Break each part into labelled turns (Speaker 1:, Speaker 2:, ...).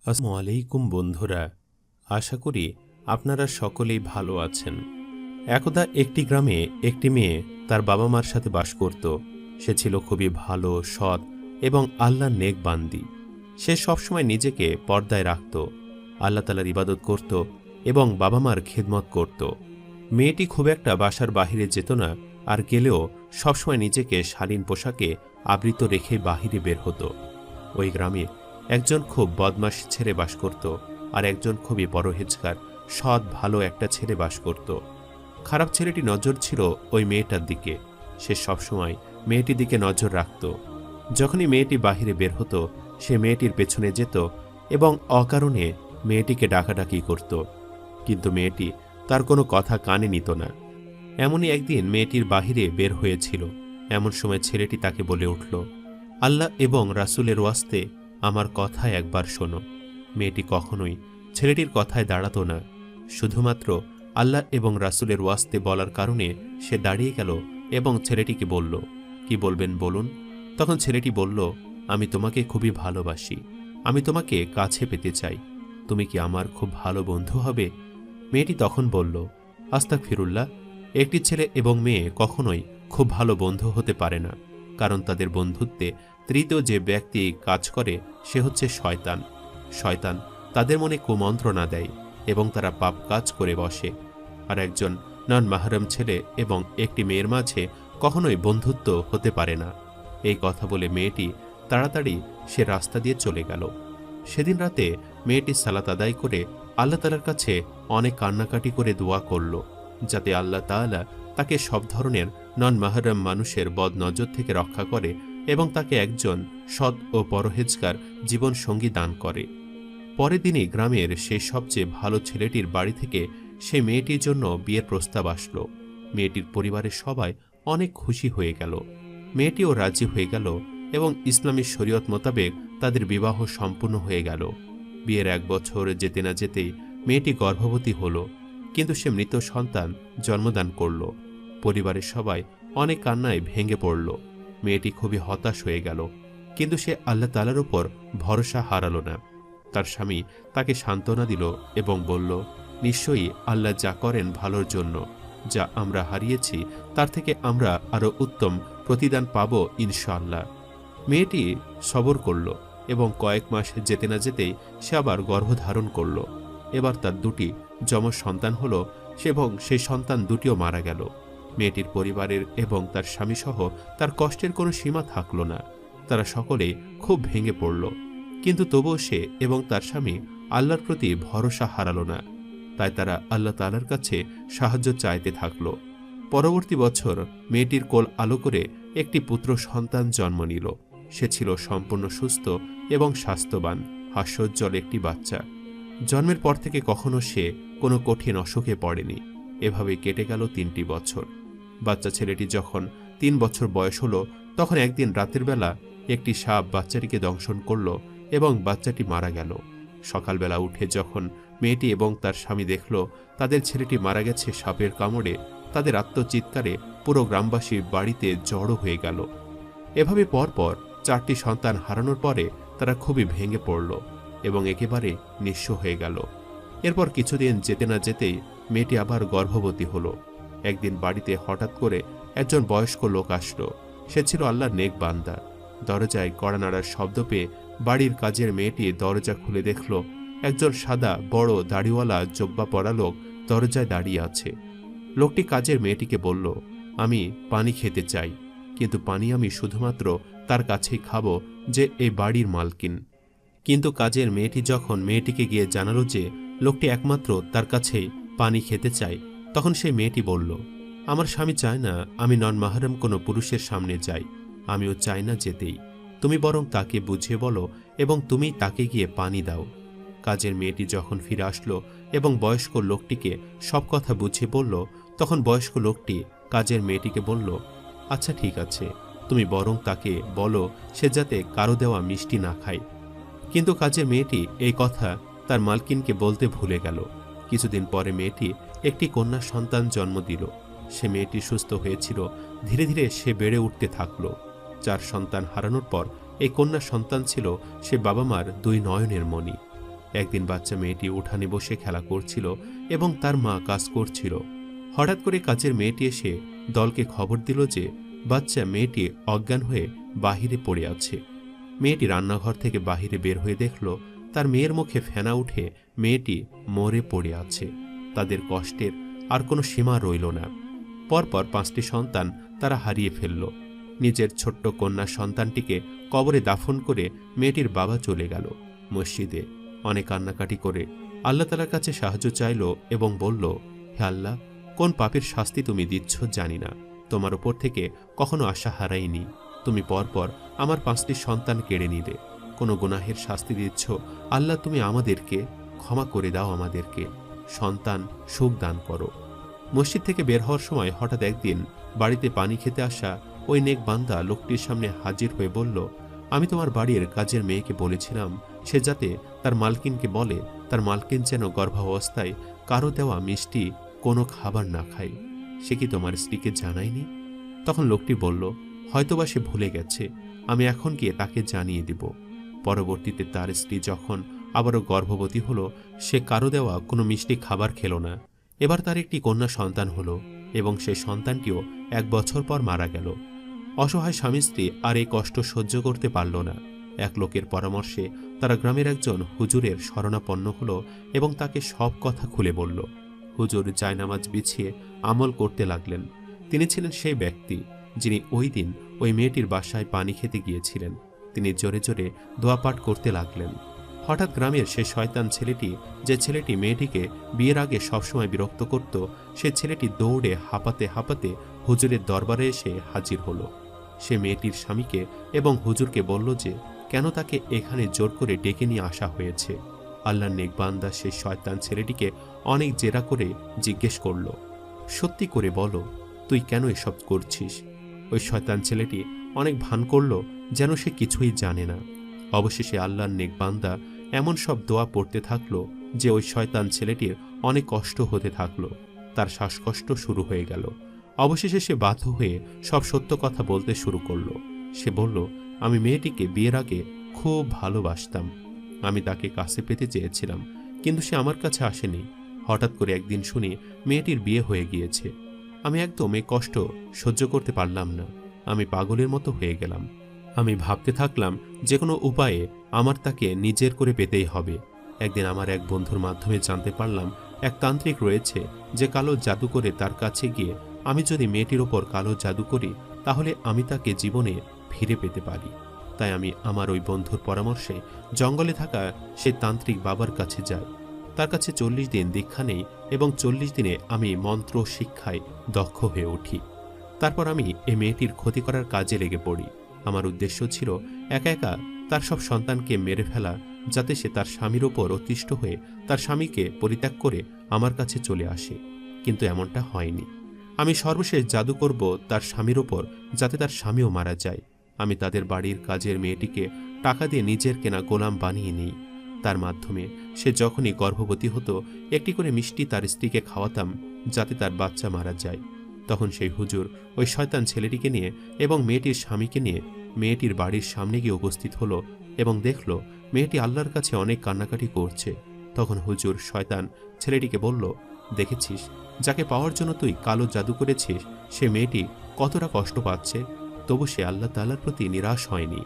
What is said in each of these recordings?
Speaker 1: আসসালামু আলাইকুম বন্ধুরা, আশা করি আপনারা সকলেই ভালো আছেন। একদা একটি গ্রামে একটি মেয়ে তার বাবা মার সাথে বাস করত। সে ছিল খুবই ভালো, সৎ এবং আল্লাহর নেক বান্দি। সে সবসময় নিজেকে পর্দায় রাখত, আল্লাহ তাআলার ইবাদত করত এবং বাবা মার খেদমত করত। মেয়েটি খুব একটা বাসার বাহিরে যেত না, আর গেলেও সবসময় নিজেকে শালীন পোশাকে আবৃত রেখে বাহিরে বের হতো। ওই গ্রামে একজন খুব বদমাশ ছেলে বাস করত, আর একজন খুবই পরহেজগার, সৎ ভালো একটা ছেলে বাস করত। খারাপ ছেলেটি নজর ছিল ওই মেয়েটার দিকে। সে সবসময় মেয়েটির দিকে নজর রাখত। যখনই মেয়েটি বাহিরে বের হতো, সে মেয়েটির পেছনে যেত এবং অকারণে মেয়েটিকে ডাকাডাকি করত, কিন্তু মেয়েটি তার কোনো কথা কানে নিত না। এমনই একদিন মেয়েটির বাহিরে বের হয়েছিল। এমন সময় ছেলেটি তাকে বলে উঠল, আল্লাহ এবং রাসূলের ওয়াস্তে আমার কথা একবার শোনো। মেয়েটি কখনোই ছেলেটির কথায় দাঁড়াতো না। শুধুমাত্র আল্লাহ এবং রাসূলের ওয়াস্তে বলার কারণে সে দাঁড়িয়ে গেল এবং ছেলেটিকে বলল, কি বলবেন বলুন। তখন ছেলেটি বলল, আমি তোমাকে খুবই ভালোবাসি, আমি তোমাকে কাছে পেতে চাই, তুমি কি আমার খুব ভালো বন্ধু হবে? মেয়েটি তখন বলল, আস্তাগফিরুল্লাহ, একটি ছেলে এবং মেয়ে কখনোই খুব ভালো বন্ধু হতে পারে না, কারণ তাদের বন্ধুত্বে তৃতীয় যে ব্যক্তি কাজ করে সে হচ্ছে শয়তান। শয়তান তাদের মনে কুমন্ত্রণা দেয় এবং তারা পাপ কাজ করে বসে। আর একজন নন মাহরম ছেলে এবং একটি মেয়ের মাঝে কখনোই বন্ধুত্ব হতে পারে না। এই কথা বলে মেয়েটি তাড়াতাড়ি সে রাস্তা দিয়ে চলে গেল। সেদিন রাতে মেয়েটি সালাত আদায় করে আল্লাহ তাআলার কাছে অনেক কান্নাকাটি করে দোয়া করল, যাতে আল্লাহ তাআলা তাকে সব ধরনের নন মাহরম মানুষের বদ নজর থেকে রক্ষা করে এবং তাকে একজন সৎ ও পরহেজগার জীবন সঙ্গী দান করে। পরের দিনই গ্রামের সেই সবচেয়ে ভালো ছেলেটির বাড়ি থেকে সেই মেয়েটির জন্য বিয়ের প্রস্তাব আসলো। মেয়েটির পরিবারের সবাই অনেক খুশি হয়ে গেল। মেয়েটিও রাজি হয়ে গেল এবং ইসলামী শরীয়ত মোতাবেক তাদের বিবাহ সম্পূর্ণ হয়ে গেল। বিয়ের 1 বছর যেতে না যেতেই মেয়েটি গর্ভবতী হল, কিন্তু সে মৃত সন্তান জন্মদান করল। পরিবারের সবাই অনেক কান্নায় ভেঙে পড়ল। মেয়েটি খুবই হতাশ হয়ে গেল, কিন্তু সে আল্লাহ তাআলার উপর ভরসা হারালো না। তার স্বামী তাকে সান্ত্বনা দিল এবং বলল, নিশ্চয়ই আল্লাহ যা করেন ভালোর জন্য, যা আমরা হারিয়েছি তার থেকে আমরা আরো উত্তম প্রতিদান পাব ইনশাআল্লাহ। মেয়েটি সবর করল এবং কয়েক মাস যেতে না যেতেই সে আবার গর্ভধারণ করল। এবার তার 2টি যমজ সন্তান হল এবং সেই সন্তান দুটিও মারা গেল। মেয়েটির পরিবারের এবং তার স্বামীসহ তার কষ্টের কোনো সীমা থাকল না। তারা সকলেই খুব ভেঙে পড়ল, কিন্তু তবুও সে এবং তার স্বামী আল্লাহর প্রতি ভরসা হারালো না। তাই তারা আল্লাহ তাআলার কাছে সাহায্য চাইতে থাকল। পরবর্তী বছর মেয়েটির কোল আলো করে একটি পুত্র সন্তান জন্ম নিল। সে ছিল সম্পূর্ণ সুস্থ এবং স্বাস্থ্যবান, হাস্যোজ্জ্বল একটি বাচ্চা। জন্মের পর থেকে কখনো সে কোনো কঠিন অসুখে পড়েনি। এভাবে কেটে গেল 3টি বছর। বাচ্চা ছেলেটি যখন 3 বছর বয়স হলো, তখন একদিন রাতের বেলা একটি সাপ বাচ্চাটিকে দংশন করল এবং বাচ্চাটি মারা গেল। সকালবেলা উঠে যখন মেয়েটি এবং তার স্বামী দেখল তাদের ছেলেটি মারা গেছে সাপের কামড়ে, তাদের আত্মচিৎকারে পুরো গ্রামবাসী বাড়িতে জড়ো হয়ে গেল। এভাবে পরপর 4টি সন্তান হারানোর পরে তারা খুবই ভেঙে পড়ল এবং একেবারে নিঃস্ব হয়ে গেল। এরপর কিছুদিন যেতে না যেতেই মেয়েটি আবার গর্ভবতী হল। একদিন বাড়িতে হঠাৎ করে একজন বয়স্ক লোক আসলো। সে ছিল আল্লাহর নেক বান্দা। দরজায় কড়া নাড়ার শব্দ পেয়ে বাড়ির কাজের মেয়েটি দরজা খুলে দেখল একজন সাদা বড় দাড়িওয়ালা জব্বা পরা লোক দরজায় দাঁড়িয়ে আছে। লোকটি কাজের মেয়েটিকে বলল, আমি পানি খেতে চাই, কিন্তু পানি আমি শুধুমাত্র তার কাছেই খাবো যে এই বাড়ির মালকিন। কিন্তু কাজের মেয়েটি যখন মেয়েটিকে গিয়ে জানালো যে লোকটি একমাত্র তার কাছেই পানি খেতে চায়, তখন সেই মেয়েটি বলল, আমার স্বামী চায় না আমি নন মাহরম কোনো পুরুষের সামনে যাই, আমিও চাই না যেতেই। তুমি বরং তাকে বুঝিয়ে বলো এবং তুমি তাকে গিয়ে পানি দাও। কাজের মেয়েটি যখন ফিরে আসলো এবং বয়স্ক লোকটিকে সব কথা বুঝিয়ে বলল, তখন বয়স্ক লোকটি কাজের মেয়েটিকে বলল, আচ্ছা ঠিক আছে, তুমি বরং তাকে বলো সে যাতে কারো দেওয়া মিষ্টি না খায়। কিন্তু কাজের মেয়েটি এই কথা তার মালকিনকে বলতে ভুলে গেল। কিছুদিন পরে মেয়েটি একটি কন্যা সন্তান জন্ম দিল। সে মেয়েটি সুস্থ হয়েছিল। ধীরে ধীরে সে বেড়ে উঠতে থাকলো। 4 সন্তান হারানোর পর এই কন্যা সন্তান ছিল সে বাবা মার 2 নয়নের মণি। একদিন বাচ্চা মেয়েটি উঠানে বসে খেলা করছিল এবং তার মা কাজ করছিল। হঠাৎ করে কাজের মেয়েটি এসে দলকে খবর দিল যে বাচ্চা মেয়েটি অজ্ঞান হয়ে বাহিরে পড়ে আছে। মেয়েটি রান্নাঘর থেকে বাহিরে বের হয়ে দেখল তার মেয়ের মুখে ফেনা উঠে মেয়েটি মরে পড়ে আছে। তাদের কষ্টের আর কোনো সীমা রইল না। পরপর 5টি সন্তান তারা হারিয়ে ফেলল। নিজের ছোট্ট কন্যা সন্তানটিকে কবরে দাফন করে মেয়েটির বাবা চলে গেল মসজিদে। অনেক কান্নাকাটি করে আল্লাহ তাআলার কাছে সাহায্য চাইল এবং বলল, হে আল্লাহ, কোন পাপের শাস্তি তুমি দিচ্ছ জানি না, তোমার উপর থেকে কখনো আশা হারাইনি। তুমি পরপর আমার 5টি সন্তান কেড়ে নিলে, কোনো গুনাহের শাস্তি দিচ্ছ, আল্লাহ তুমি আমাদেরকে ক্ষমা করে দাও, আমাদেরকে সন্তান সুখ দান করো। মসজিদ থেকে বের হওয়ার সময় হঠাৎ একদিন বাড়িতে পানি খেতে আসা ওই নেক বান্দা লোকটির সামনে হাজির হয়ে বলল, আমি তোমার বাড়ির কাজের মেয়েকে বলেছিলাম সে যাতে তার মালকিনকে বলে তার মালকিন যেন গর্ভাবস্থায় কারো দেওয়া মিষ্টি কোনো খাবার না খায়। সে কি তোমার স্ত্রীকে জানায়নি? তখন লোকটি বলল, হয়তোবা সে ভুলে গেছে, আমি এখন গিয়ে তাকে জানিয়ে দিব। পরবর্তীতে তার স্ত্রী যখন আবারও গর্ভবতী হলো, সে কারো দেওয়া কোনো মিষ্টি খাবার খেল না। এবার তার একটি কন্যা সন্তান হলো এবং সেই সন্তানটিও 1 বছর পর মারা গেল। অসহায় স্বামী স্ত্রী আর এই কষ্ট সহ্য করতে পারল না। এক লোকের পরামর্শে তারা গ্রামের একজন হুজুরের শরণাপন্ন হলো এবং তাকে সব কথা খুলে বলল। হুজুর জায়নামাজ বিছিয়ে আমল করতে লাগলেন। তিনি ছিলেন সেই ব্যক্তি যিনি ওই দিন ওই মেয়েটির বাসায় পানি খেতে গিয়েছিলেন। তিনি জোরে জোরে দোয়া পাঠ করতে লাগলেন। হঠাৎ গ্রামের সে শয়তান ছেলেটি, যে ছেলেটি মেয়েটিকে বিয়ের আগে সবসময় বিরক্ত করত, সে ছেলেটি দৌড়ে হাঁপাতে হাঁপাতে হুজুরের দরবারে এসে হাজির হলো। সে মেয়েটির স্বামীকে এবং হুজুরকে বলল যে কেন তাকে এখানে জোর করে ডেকে নিয়ে আসা হয়েছে। আল্লাহর নেক বান্দা সেই শয়তান ছেলেটিকে অনেক জেরা করে জিজ্ঞেস করল, সত্যি করে বলো, তুই কেন এসব করছিস? ওই শয়তান ছেলেটি অনেক ভান করল যেন সে কিছুই জানে না। অবশেষে আল্লাহর নেক বান্দা এমন সব দোয়া পড়তে থাকলো যে ওই শয়তান ছেলেটির অনেক কষ্ট হতে থাকলো। তার শ্বাসকষ্ট শুরু হয়ে গেল। অবশেষে সে বাধ্য হয়ে সব সত্য কথা বলতে শুরু করলো। সে বলল, আমি মেয়েটিকে বিয়ের আগে খুব ভালোবাসতাম। আমি তাকে কাছে পেতে চেয়েছিলাম, কিন্তু সে আমার কাছে আসেনি। হঠাৎ করে একদিন শুনি মেয়েটির বিয়ে হয়ে গিয়েছে। আমি একদম এই কষ্ট সহ্য করতে পারলাম না। আমি পাগলের মতো হয়ে গেলাম। আমি ভাবতে থাকলাম যে কোনো উপায়ে আমার তাকে নিজের করে পেতেই হবে। একদিন আমার এক বন্ধুর মাধ্যমে জানতে পারলাম এক তান্ত্রিক রয়েছে যে কালো জাদু করে তার কাছে গিয়ে আমি যদি মেয়েটির ওপর কালো জাদু করি তাহলে আমি তাকে জীবনে ফিরে পেতে পারি। তাই আমি আমার ওই বন্ধুর পরামর্শে জঙ্গলে থাকা সেই তান্ত্রিক বাবার কাছে যাই। তার কাছে 40 দিন দীক্ষা নেই এবং 40 দিনে আমি মন্ত্র শিক্ষায় দক্ষ হয়ে উঠি। তারপর আমি এই মেয়েটির ক্ষতি করার কাজে লেগে পড়ি। আমার উদ্দেশ্য ছিল একা একা তার সব সন্তানকে মেরে ফেলা, যাতে সে তার স্বামীর ওপর অতিষ্ঠ হয়ে তার স্বামীকে পরিত্যাগ করে আমার কাছে চলে আসে। কিন্তু এমনটা হয়নি। আমি সর্বশেষ জাদু করব তার স্বামীর ওপর, যাতে তার স্বামীও মারা যায়। আমি তাদের বাড়ির কাজের মেয়েটিকে টাকা দিয়ে নিজের কেনা গোলাম বানিয়ে নিই। তার মাধ্যমে সে যখনই গর্ভবতী হতো একটি করে মিষ্টি তার স্ত্রীকে খাওয়াতাম, যাতে তার বাচ্চা মারা যায়। তখন সেই হুজুর ওই শয়তান ছেলেটিকে নিয়ে এবং মেয়েটির স্বামীকে নিয়ে মেয়েটির বাড়ির সামনে গিয়ে উপস্থিত হলো এবং দেখল মেয়েটি আল্লাহর কাছে অনেক কান্নাকাটি করছে। তখন হুজুর শয়তান ছেলেটিকে বলল, দেখেছিস, যাকে পাওয়ার জন্য তুই কালো জাদু করেছিস সে মেয়েটি কতটা কষ্ট পাচ্ছে, তবু সে আল্লাহ তাআলার প্রতি নিরাশ হয়নি।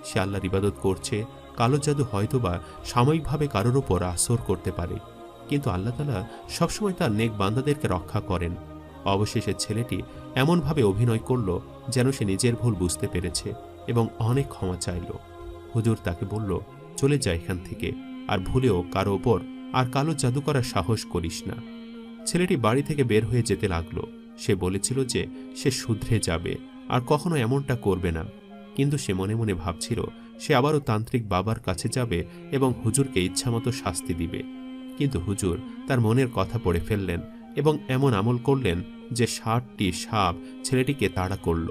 Speaker 1: সে আল্লাহর ইবাদত করছে। কালো জাদু হয়তোবা সাময়িকভাবে কারোর ওপর আসর করতে পারে, কিন্তু আল্লাহ তাআলা সবসময় তার নেক বান্দাদেরকে রক্ষা করেন। অবশেষে ছেলেটি এমনভাবে অভিনয় করল যেন সে নিজের ভুল বুঝতে পেরেছে এবং অনেক ক্ষমা চাইল। হুজুর তাকে বলল, চলে যা এখান থেকে, আর ভুলেও কারো ওপর আর কালো জাদু করার সাহস করিস না। ছেলেটি বাড়ি থেকে বের হয়ে যেতে লাগলো। সে বলেছিল যে সে শুধরে যাবে আর কখনো এমনটা করবে না, কিন্তু সে মনে মনে ভাবছিল সে আবারও তান্ত্রিক বাবার কাছে যাবে এবং হুজুরকে ইচ্ছামতো শাস্তি দিবে। কিন্তু হুজুর তার মনের কথা পড়ে ফেললেন এবং এমন আমল করলেন যে 60টি সাপ ছেলেটিকে তাড়া করল।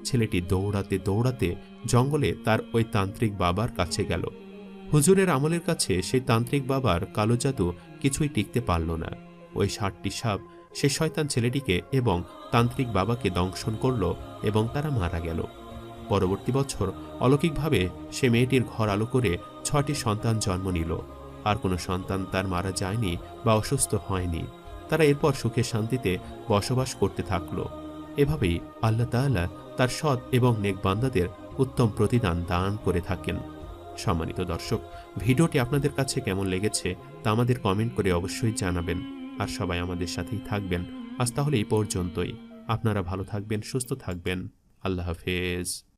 Speaker 1: ছেলেটি দৌড়াতে দৌড়াতে জঙ্গলে তার ওই তান্ত্রিক বাবার কাছে গেল। হুজুরের আমলের কাছে সেই তান্ত্রিক বাবার কালো জাদু কিছুই টিকতে পারল না। ওই 60টি সাপ সে শয়তান ছেলেটিকে এবং তান্ত্রিক বাবাকে দংশন করল এবং তারা মারা গেল। পরবর্তী বছর অলৌকিকভাবে সে মেয়েটির ঘর আলো করে 6টি সন্তান জন্ম নিল। আর কোনো সন্তান তার মারা যায়নি বা অসুস্থ হয়নি। তারা এরপর সুখে শান্তিতে বসবাস করতে থাকলো। এভাবেই আল্লাহ তাআলা তার সৎ এবং নেক বান্দাদের উত্তম প্রতিদান দান করে থাকেন। সম্মানিত দর্শক, ভিডিওটি আপনাদের কাছে কেমন লেগেছে তা আমাদের কমেন্ট করে অবশ্যই জানাবেন। আর সবাই আমাদের সাথেই থাকবেন। আজ তাহলে এই পর্যন্তই। আপনারা ভালো থাকবেন, সুস্থ থাকবেন। আল্লাহ হাফেজ।